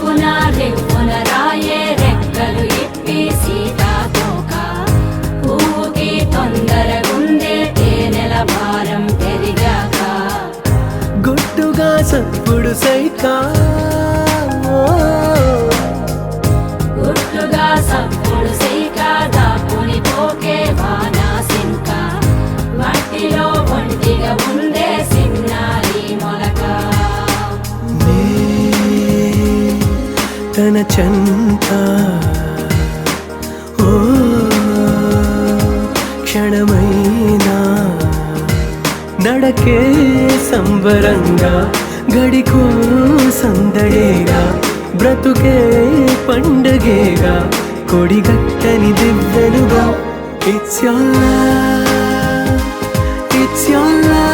రివ్వున రివ్వున రాయే రెక్కలు ఇప్పి సీతాకోక పువ్వుకి తొందరగుందే తేనెల భారం పెరిగాక గుట్టుగా సప్పుడు సైకా గుట్టుగా సప్పుడు సైక దాపుని పోకే వానా సింక మట్టిలో ఒంటిగా ఉందే సిన్నారి మొలక తన చెంత ఓ క్షణమైనా నడకే సంబరంగా గడికో సందడేగా బ్రతుకే పండగేగా కొడిగట్టని దివ్వెనుగా ఇట్స్ your love